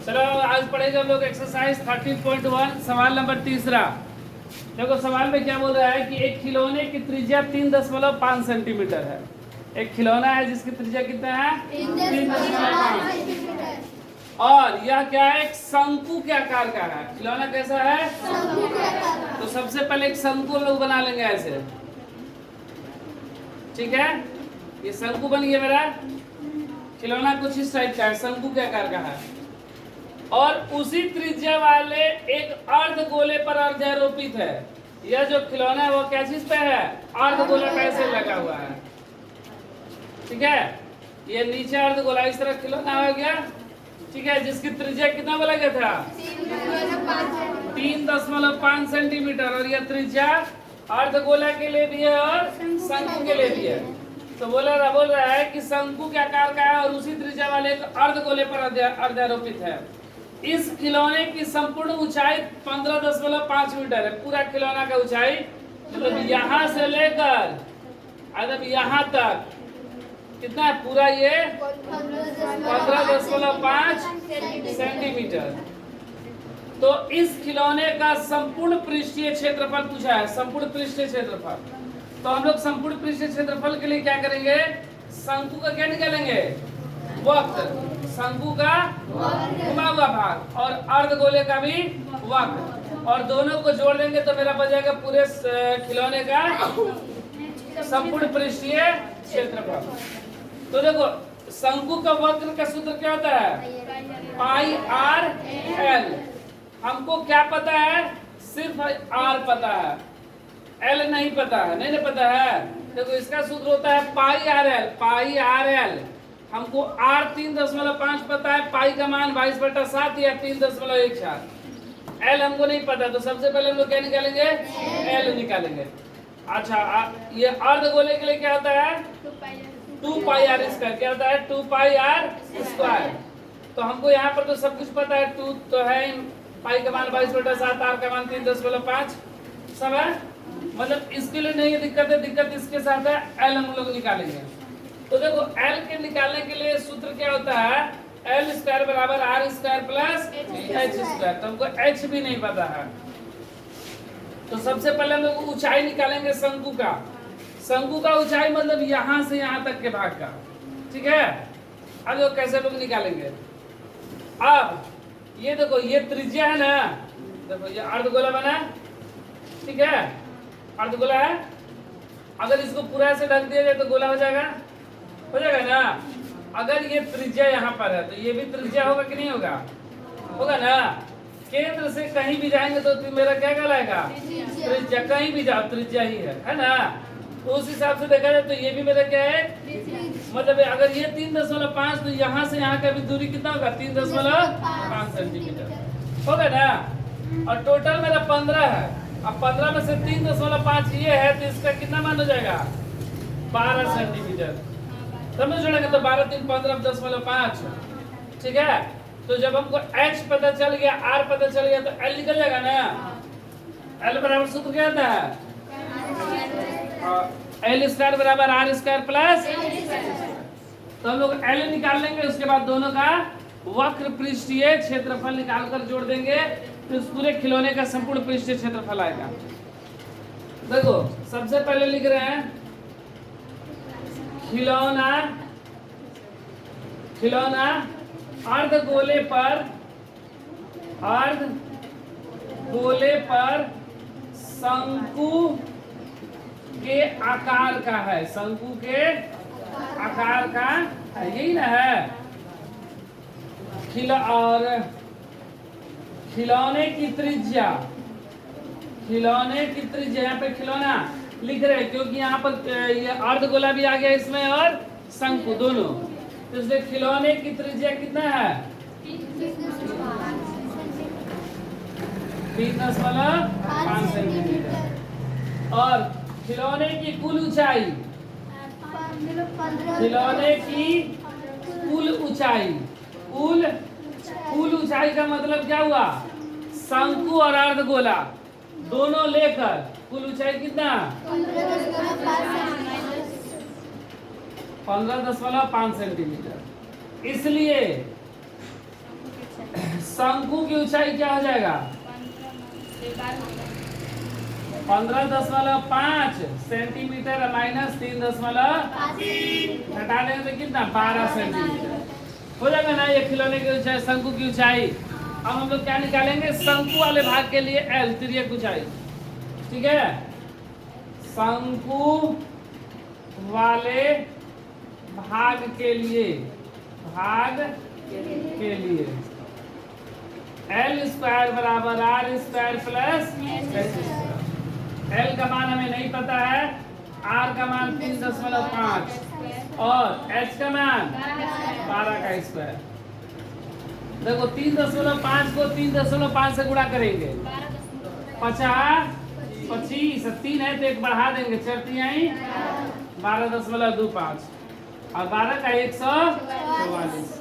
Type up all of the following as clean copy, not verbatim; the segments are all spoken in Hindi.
चलो आज पढ़ेंगे हम लोग एक्सरसाइज 13.1 सवाल नंबर तीसरा। देखो सवाल में क्या बोल रहा है कि एक खिलौने की त्रिज्या 3.5 सेंटीमीटर है। एक खिलौना है जिसकी त्रिज्या कितना है 3.5 सेंटीमीटर और यह क्या है एक शंकु के आकार का है। खिलौना कैसा है शंकु के आकार का। तो सबसे पहले एक शंकु लोग बना लेंगे ऐसे, ठीक है। ये शंकु बन गया मेरा खिलौना, कुछ इस टाइप का है, शंकु के आकार का है और उसी त्रिज्या वाले एक अर्धगोले पर अर्धारोपित है। यह जो खिलौना है वो क्या चीज पे है, अर्धगोला पे ऐसे लगा हुआ है, ठीक है। ये नीचे अर्धगोला इस तरह खिलौना हो गया, ठीक है, जिसकी त्रिज्या कितना बोला गया था 3.5 सेंटीमीटर और यह त्रिज्या अर्धगोला के लिए भी है और शंकु के लिए भी है। तो बोल रहा है कि शंकु के आकार का है और उसी त्रिज्या वाले एक अर्धगोले पर अर्धारोपित है। इस खिलौने की संपूर्ण ऊंचाई 15.5 मीटर है। पूरा खिलौना का ऊंचाई मतलब यहाँ से लेकर अब यहाँ तक कितना है पूरा, ये 15.5 सेंटीमीटर। तो इस खिलौने का संपूर्ण पृष्ठीय क्षेत्रफल पूछा है, संपूर्ण पृष्ठीय क्षेत्रफल। तो हम लोग संपूर्ण पृष्ठीय क्षेत्रफल के लिए क्या करेंगे, शंकु का क्या निकालेंगे वक्र, शंकु का घुमा हुआ भाग और अर्धगोले का भी वक्र और दोनों को जोड़ देंगे तो मेरा बचेगा पूरे खिलौने का संपूर्ण पृष्ठीय क्षेत्रफल। तो देखो शंकु का वक्र का सूत्र क्या होता है पाई आर एल। हमको क्या पता है, सिर्फ आर पता है, एल नहीं पता है, नहीं पता है। देखो इसका सूत्र होता है पाई आर एल, पाई आर एल। हमको आर 3.5 पता है, पाई का मान 22/7 या 3.14। एल हमको नहीं पता, तो सबसे पहले हम लोग क्या निकालेंगे एल निकालेंगे। अच्छा ये अर्धगोले के लिए क्या होता है 2 पाई आर स्क्वायर, क्या होता है 2 पाई आर स्क्वायर। तो हमको यहाँ पर तो सब कुछ पता है, 2 तो है, पाई का मान 22/7, आर का मान 3.5 सब है। मतलब इसके लिए नहीं दिक्कत है, दिक्कत इसके साथ है, एल हम लोग निकालेंगे। तो देखो एल के निकालने के लिए सूत्र क्या होता है एल स्क्वायर बराबर R square plus H square. तो हमको एच भी नहीं पता है। तो सबसे पहले हम लोग ऊंचाई निकालेंगे शंकु का। शंकु का ऊंचाई मतलब यहाँ से यहाँ तक के भाग का, ठीक है। अब लोग कैसे लोग निकालेंगे, अब ये देखो ये त्रिज्या है ना, देखो ये अर्धगोला बना, ठीक है, अर्धगोला है। अगर इसको पूरा से ढक दिया जाए तो गोला हो जाएगा ना। अगर ये त्रिज्या यहाँ पर है तो ये भी त्रिज्या होगा कि नहीं होगा, होगा ना। केंद्र से कहीं भी जाएंगे तो मेरा क्या कहलाएगा त्रिज्या, कहीं भी जाओ त्रिज्या ही है ना। तो उस हिसाब से देखा जाए तो ये भी मेरा क्या है, मतलब अगर ये 3.5 तो यहाँ से यहाँ का भी दूरी कितना होगा 3.5 सेंटीमीटर होगा ना। और टोटल मेरा 15 है। अब 15 में से 3.5 ये है तो इसका कितना मान हो जाएगा 12 सेंटीमीटर। समझ जोड़ेंगे तो 12 3 15.5, ठीक है। तो जब हमको h पता चल गया, r पता चल गया तो l निकल जाएगा ना। l बराबर सूत्र क्या होता है l स्क्वायर बराबर r स्क्वायर प्लस। तो हम लोग l निकाल लेंगे, उसके बाद दोनों का वक्र पृष्ठीय क्षेत्रफल निकाल कर जोड़ देंगे तो इस पूरे खिलौने का संपूर्ण पृष्ठीय क्षेत्रफल आएगा। देखो सबसे पहले लिख रहे हैं खिलौना अर्धगोले पर शंकु के आकार का है, शंकु के आकार का है, यही ना है। और खिलौने की त्रिज्या यहाँ पे खिलौना लिख रहे हैं क्योंकि यहाँ पर ये अर्धगोला भी आ गया इसमें और शंकु दोनों। तो इसलिए खिलौने की त्रिज्या कितना है 3.5 सेंटीमीटर और खिलौने की कुल ऊंचाई, खिलौने की कुल ऊंचाई का मतलब क्या हुआ शंकु और अर्धगोला दोनों लेकर कुल ऊंचाई कितना 15.5 सेंटीमीटर। इसलिए शंकु की ऊंचाई क्या हो जाएगा? 15.5 सेंटीमीटर माइनस 3.5 घटा देंगे तो कितना? 12 सेंटीमीटर हो जाएगा ना ये खिलौने की ऊंचाई, शंकु की ऊंचाई। अब हम लोग क्या निकालेंगे? शंकु वाले भाग के लिए एल, तिर्यक ऊंचाई। ठीक है, शंकु वाले भाग के लिए एल स्क्वायर बराबर R square plus H square. L का मान हमें नहीं पता है, आर का मान 3.5 और एच का मान 12 का स्क्वायर। देखो 3.5 को 3.5 से गुणा करेंगे, 50 25 3 है तो एक बढ़ा देंगे, 4 तिहाई 12.25 और 12 का 144।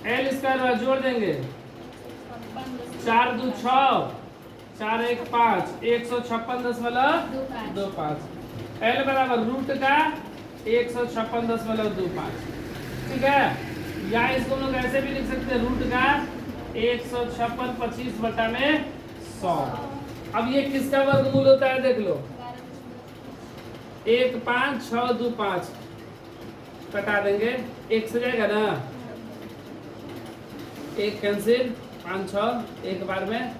एल स्क्वायर जोड़ देंगे, 4 2 6 4 1 5 156.25। एल बराबर रूट का 156.25। ठीक है, या इसको हम लोग ऐसे भी लिख सकते हैं, रूट का 156 25 बटा में 100। अब ये किसका वर्गमूल होता है? देख लो, 1 5 6 2 5 कटा देंगे, 1 से जाएगा ना, 1 कैंसिल, 5 6 एक बार में,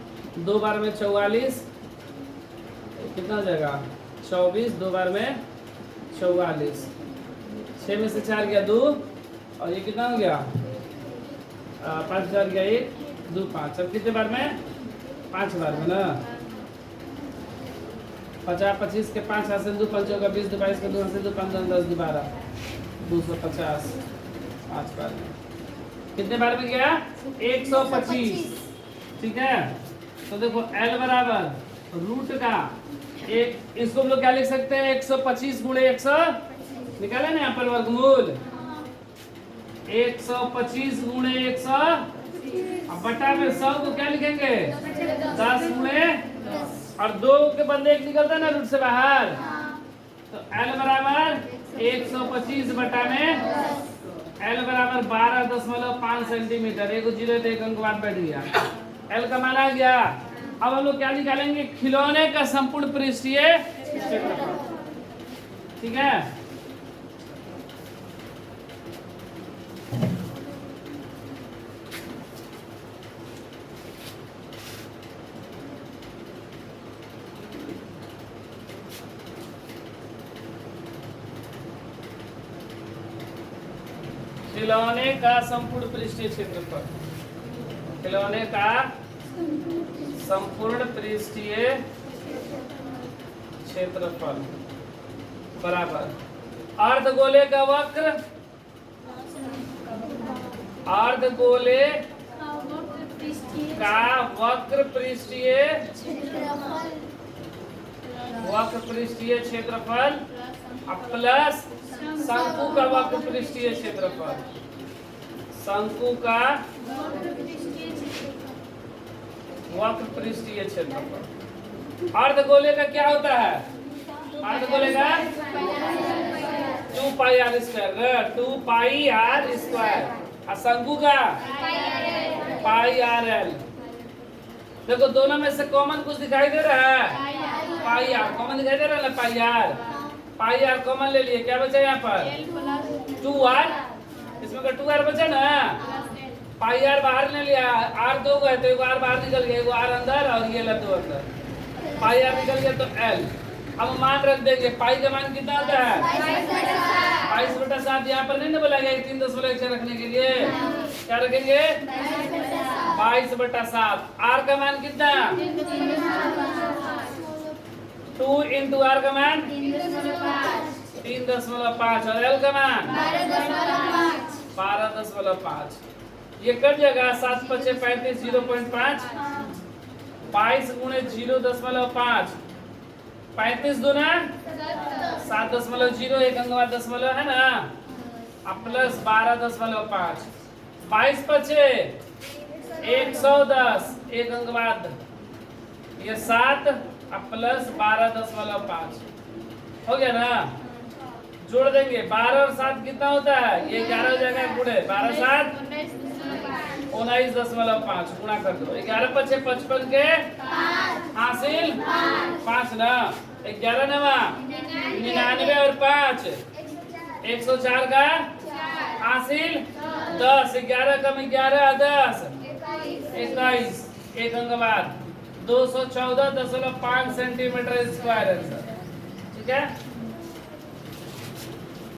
2 बार में 44, कितना हो जाएगा? 24, 2 बार में 44, 6 में से 4 गया 2 और ये कितना हो गया? 5 4 गया 1 2 5। अब कितने बार में? 5 बार में ना, 50 25 के 5 हासिल 2 5 होगा 20 2 22 के 2 हासिल 2 15 10 12 250 5 बार में। कितने बार में गया? 125। ठीक है, तो देखो L बराबर रूट का एक, इसको हम लोग क्या लिख सकते हैं? 125 गुणे 100 निकाले ना यहाँ पर वर्गमूल, 125 गुणे 100 अब बटा में 100 को क्या लिखेंगे? 10 गुणे और 2 के बदले 1 निकलता है ना रूट से बाहर, तो L बराबर 125 बटा में L बराबर 12.5 सेंटीमीटर। एक 0 तो एक अंक बाद बैठ गया, L का मान आ गया। अब हम लोग क्या निकालेंगे? खिलौने का संपूर्ण पृष्ठीय क्षेत्रफल। ठीक है, खिलौने का संपूर्ण पृष्ठीय क्षेत्रफल, खिलौने का संपूर्ण पृष्ठीय क्षेत्रफल बराबर अर्धगोले का वक्र, अर्धगोले का वक्र पृष्ठीय क्षेत्रफल प्लस शंकु का वक्र पृष्ठीय क्षेत्रफल, शंकु का वक्र पृष्ठीय क्षेत्रफल। अर्धगोले का क्या होता है? अर्धगोले का 2 pi r square, 2 pi r square, और शंकु का पाई आर एल। देखो दोनों में से कॉमन कुछ दिखाई दे रहा है? पाई आर कॉमन दिखाई दे रहा है ना, पाई आर कॉमन ले लिए, क्या बचा यहाँ पर? 2 आर, इसमें का 2 आर बचा ना, पाई आर बाहर ले लिया, आर 2 गए तो 1 आर बाहर निकल गया, 1 आर अंदर और ये ला 2 अंदर, पाई आर निकल गया तो एल। अब मान रख देंगे, पाई का मान कितना होता है? 22/7। यहाँ पर नहीं ना बोला गया 3.1 रखने के लिए, क्या रखेंगे? 22/7। आर का मान कितना? 2 इंटू आर का मान 3.5 और एल का मान 12.5। ये कट जाएगा, 7 5 35 0.5, 22 गुणे 0.5, 35 दूना 7.0, एक अंक बाद दशमलव है ना, अब प्लस 12.5, 22 पचे 110, एक अंक बाद ये 7 अब प्लस 12.5 हो गया ना। जोड़ देंगे 12 और 7 कितना होता है? ये 11 हो जाएगा, गुणे 12 7 19.5 गुणा कर दो। 11 पचे 55 के हासिल 5 ना। 11 नवा 99 और 5 104 का हासिल 10। 11 कम 11 10 21। एक अंक बाद 214.5 सेंटीमीटर स्क्वायर है सर। ठीक है।